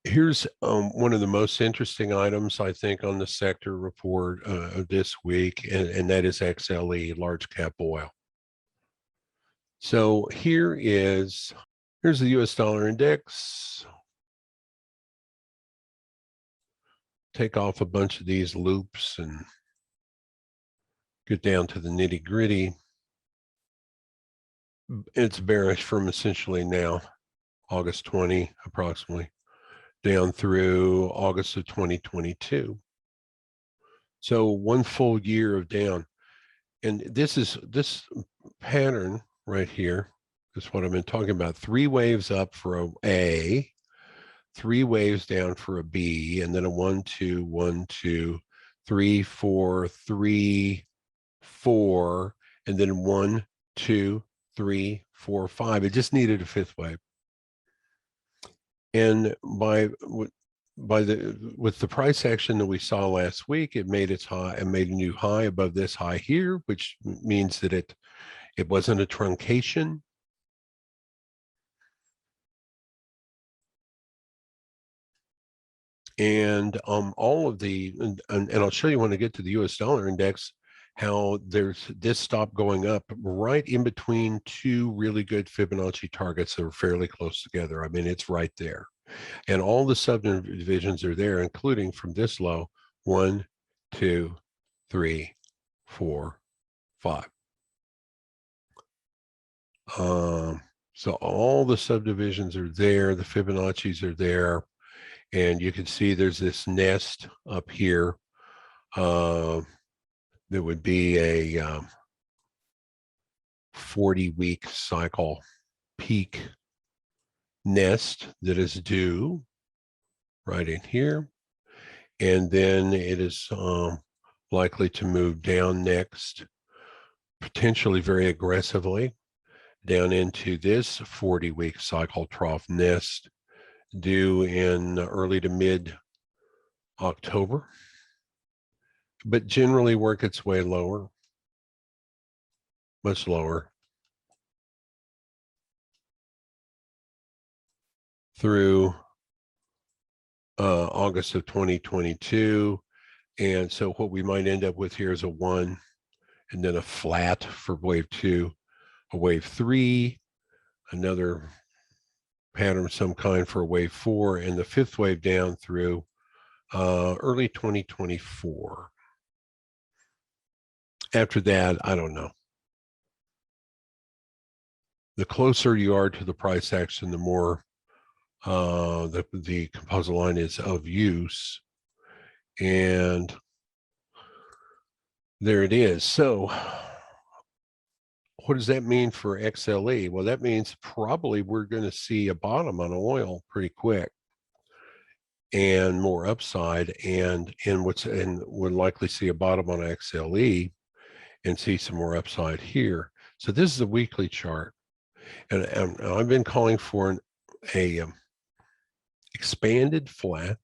Here's one of the most interesting items, I think, on the sector report of this week, and that is XLE, large cap oil. So here's the US dollar index. Take off a bunch of these loops and get down to the nitty gritty. It's bearish from essentially now, August 20, approximately, down through August of 2022. So one full year of down. And this pattern right here is what I've been talking about. 3 waves up for a A, 3 waves down for a B, and then a 1, 2, 1, 2, 3, 4, 3, 4, and then 1, 2, 3, 4, 5. It just needed a 5th wave. And with the price action that we saw last week, it made its high and made a new high above this high here, which means that it wasn't a truncation. And all of and I'll show you when I get to the US dollar index how there's this stop going up right in between 2 really good Fibonacci targets that are fairly close together. I mean, it's right there. And all the subdivisions are there, including from this low, 1, 2, 3, 4, 5. So all the subdivisions are there, the Fibonacci's are there, and you can see there's this nest up here that would be a 40-week cycle peak nest that is due right in here, and then it is likely to move down next, potentially very aggressively, down into this 40-week cycle trough nest due in early to mid October, but generally work its way lower, much lower, through August of 2022. And so what we might end up with here is a 1, and then a flat for wave 2, a wave 3, another pattern of some kind for a wave 4, and the 5th wave down through early 2024. After that, I don't know. The closer you are to the price action, the more the composite line is of use. And there it is. So what does that mean for XLE? Well, that means probably we're going to see a bottom on oil pretty quick and more upside, and we'll likely see a bottom on XLE and see some more upside here. So this is a weekly chart, and I've been calling for a expanded flat,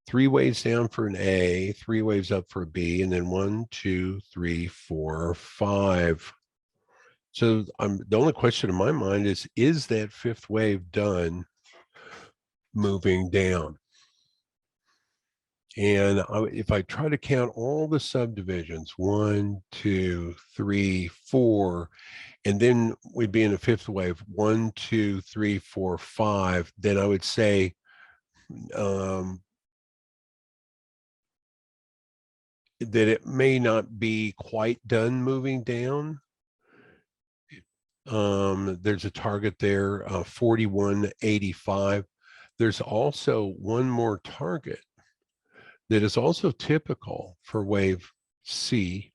3 waves down for an A, 3 waves up for a B, and then 1, 2, 3, 4, 5. So the only question in my mind is that 5th wave done moving down? And if I try to count all the subdivisions, 1, 2, 3, 4, and then we'd be in a 5th wave, 1, 2, 3, 4, 5, then I would say that it may not be quite done moving down. There's a target there, 41.85. There's also one more target that is also typical for wave C,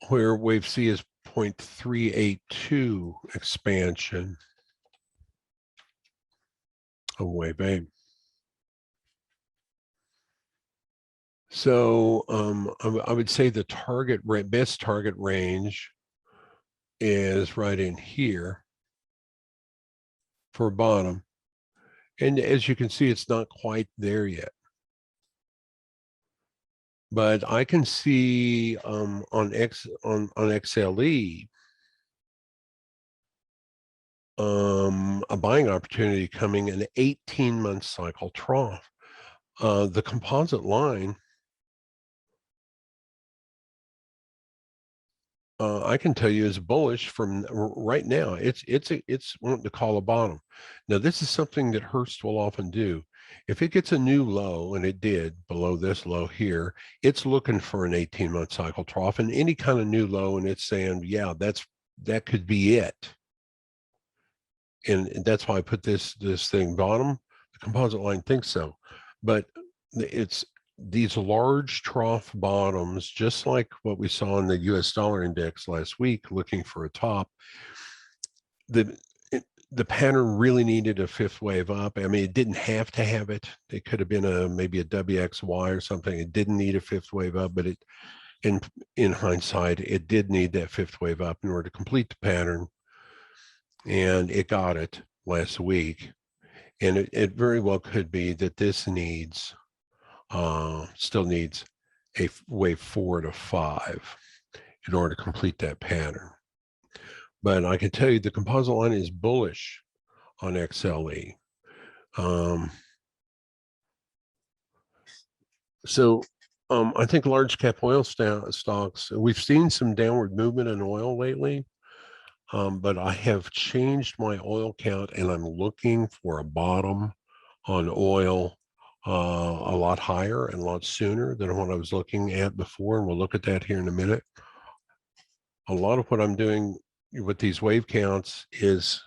where wave C is 0.382 expansion of wave A. So I would say the best target range is right in here. for a bottom. And as you can see, it's not quite there yet. But I can see on XLE a buying opportunity coming in an 18-month cycle trough. The composite line, I can tell you, is bullish from right now. It's wanting to call a bottom. Now, this is something that Hurst will often do. If it gets a new low, and it did below this low here, it's looking for an 18-month cycle trough and any kind of new low, and it's saying, yeah, that could be it. And that's why I put this thing bottom. The composite line thinks so, but it's these large trough bottoms, just like what we saw in the US dollar index last week, looking for a top. The pattern really needed a fifth wave up. I mean, it didn't have to have it. It could have been maybe a WXY or something. It didn't need a fifth wave up, but in hindsight, it did need that fifth wave up in order to complete the pattern. And it got it last week. And it very well could be that this still needs a wave 4 to 5 in order to complete that pattern. But I can tell you the composite line is bullish on XLE. I think large cap oil stocks, we've seen some downward movement in oil lately. But I have changed my oil count, and I'm looking for a bottom on oil a lot higher and a lot sooner than what I was looking at before. And we'll look at that here in a minute. A lot of what I'm doing with these wave counts is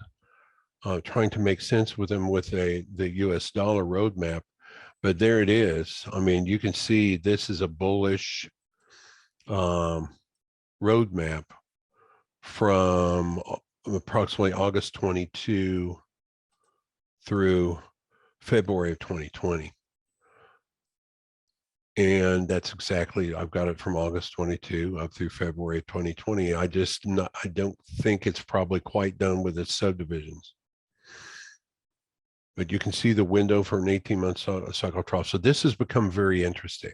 trying to make sense with them with the US dollar roadmap. But there it is. I mean, you can see this is a bullish roadmap from approximately August 22 through February of 2020. And that's exactly, I've got it from August 22 up through February of 2020. I don't think it's probably quite done with its subdivisions. But you can see the window for an 18-month cycle trough. So this has become very interesting,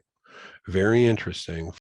very interesting.